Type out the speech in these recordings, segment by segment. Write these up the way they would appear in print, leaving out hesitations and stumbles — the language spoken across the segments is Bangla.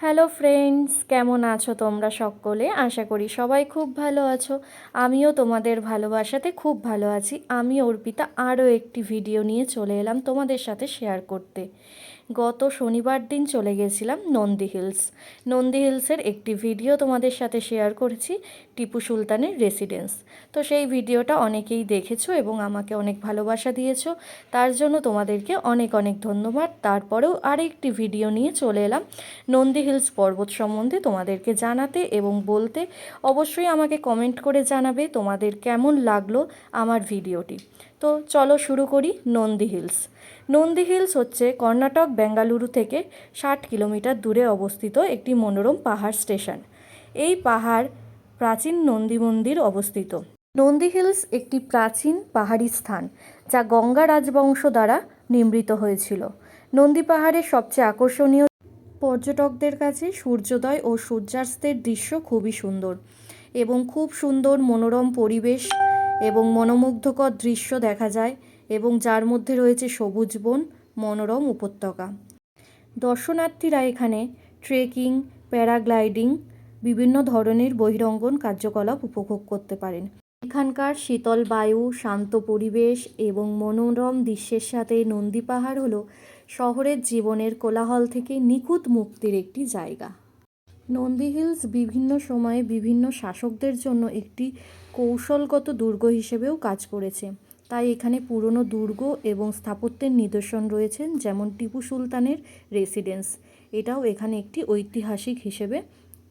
হ্যালো ফ্রেন্ডস, কেমন আছো তোমরা সকলে? আশা করি সবাই খুব ভালো আছো। আমিও তোমাদের ভালোবাসাতে খুব ভালো আছি। আমি অর্পিতা আরও একটি ভিডিও নিয়ে চলে এলাম তোমাদের সাথে শেয়ার করতে। গত শনিবার দিন চলে গেছিলাম নন্দী হিলসের একটি ভিডিও তোমাদের সাথে শেয়ার করেছি, টিপু সুলতানের রেসিডেন্স। তো সেই ভিডিওটা অনেকেই দেখেছো এবং আমাকে অনেক ভালোবাসা দিয়েছো, তার জন্য তোমাদেরকে অনেক অনেক ধন্যবাদ। তারপরেও আরেকটি ভিডিও নিয়ে চলে এলাম নন্দী হিলস পর্বত সম্বন্ধে তোমাদেরকে জানাতে এবং বলতে। অবশ্যই আমাকে কমেন্ট করে জানাবে তোমাদের কেমন লাগলো আমার ভিডিওটি। তো চলো শুরু করি। নন্দী হিলস হচ্ছে কর্ণাটক বেঙ্গালুরু থেকে 60 কিলোমিটার দূরে অবস্থিত একটি মনোরম পাহাড় স্টেশন। এই পাহাড় প্রাচীন নন্দী মন্দির অবস্থিত। নন্দী হিলস একটি প্রাচীন পাহাড়ি স্থান যা গঙ্গা রাজবংশ দ্বারা নির্মিত হয়েছিল। নন্দী পাহাড়ের সবচেয়ে আকর্ষণীয় পর্যটকদের কাছে সূর্যোদয় ও সূর্যাস্তের দৃশ্য খুবই সুন্দর এবং খুব সুন্দর মনোরম পরিবেশ এবং মনোমুগ্ধকর দৃশ্য দেখা যায়, এবং যার মধ্যে রয়েছে সবুজ বন, মনোরম উপত্যকা। দর্শনার্থীরা এখানে ট্রেকিং, প্যারাগ্লাইডিং, বিভিন্ন ধরনের বহিরঙ্গন কার্যকলাপ উপভোগ করতে পারেন। এখানকার শীতল বায়ু, শান্ত পরিবেশ এবং মনোরম দৃশ্যের সাথে নন্দী পাহাড় হলো শহরের জীবনের কোলাহল থেকে নিখুঁত মুক্তির একটি জায়গা। নন্দী হিলস বিভিন্ন সময়ে বিভিন্ন শাসকদের জন্য একটি কৌশলগত দুর্গ হিসেবেও কাজ করেছে। তাই এখানে পুরনো দুর্গ এবং স্থাপত্যের নিদর্শন রয়েছে, যেমন টিপু সুলতানের রেসিডেন্স। এটাও এখানে একটি ঐতিহাসিক হিসেবে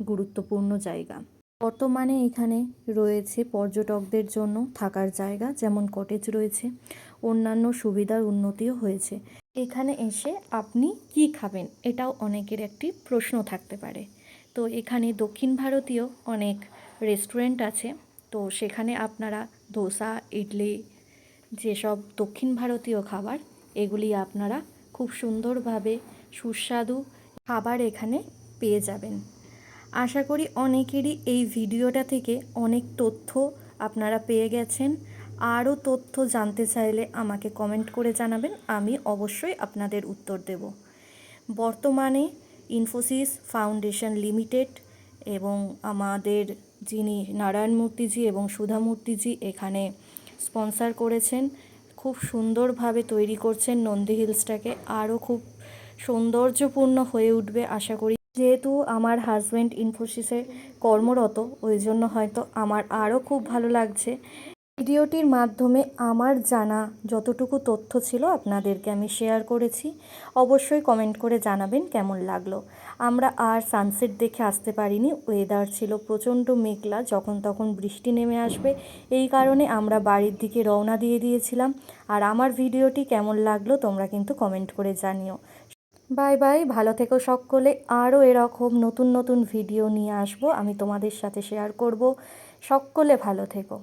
গুরুত্বপূর্ণ জায়গা। বর্তমানে এখানে রয়েছে পর্যটকদের জন্য থাকার জায়গা, যেমন কটেজ রয়েছে। অন্যান্য সুবিধার উন্নতিও হয়েছে। এখানে এসে আপনি কি খাবেন, এটাও অনেকের একটি প্রশ্ন থাকতে পারে। তো এখানে দক্ষিণ ভারতীয় অনেক রেস্টুরেন্ট আছে। তো সেখানে আপনারা ধোসা, ইডলি, যেসব দক্ষিণ ভারতীয় খাবার, এগুলি আপনারা খুব সুন্দরভাবে সুস্বাদু খাবার এখানে পেয়ে যাবেন। আশা করি অনেকেরই এই ভিডিওটা থেকে অনেক তথ্য আপনারা পেয়ে গেছেন। আরও তথ্য জানতে চাইলে আমাকে কমেন্ট করে জানাবেন, আমি অবশ্যই আপনাদের উত্তর দেব। বর্তমানে ইনফোসিস ফাউন্ডেশন লিমিটেড এবং আমাদের যিনি নারায়ণ মূর্তিজি এবং সুধা মূর্তিজি এখানে স্পন্সর করেছেন, খুব সুন্দরভাবে তৈরি করছেন নন্দী হিলসটাকে। আরও খুব সৌন্দর্যপূর্ণ হয়ে উঠবে আশা করি। যেহেতু আমার হাজব্যান্ড ইনফোসিসে কর্মরত, ওই জন্য হয়তো আমার আরও খুব ভালো লাগছে। ভিডিওটির মাধ্যমে আমার জানা যতটুকু তথ্য ছিল আপনাদেরকে আমি শেয়ার করেছি। অবশ্যই কমেন্ট করে জানাবেন কেমন লাগলো। আমরা আর সানসেট দেখে আসতে পারিনি, ওয়েদার ছিল প্রচণ্ড মেঘলা, যখন তখন বৃষ্টি নেমে আসবে, এই কারণে আমরা বাড়ির দিকে রওনা দিয়ে দিয়েছিলাম। আর আমার ভিডিওটি কেমন লাগলো তোমরা কিন্তু কমেন্ট করে জানিও। বাই বাই, ভালো থেকো সকলে। আরও এরকম নতুন নতুন ভিডিও নিয়ে আসবো, আমি তোমাদের সাথে শেয়ার করব। সকলে ভালো থেকো।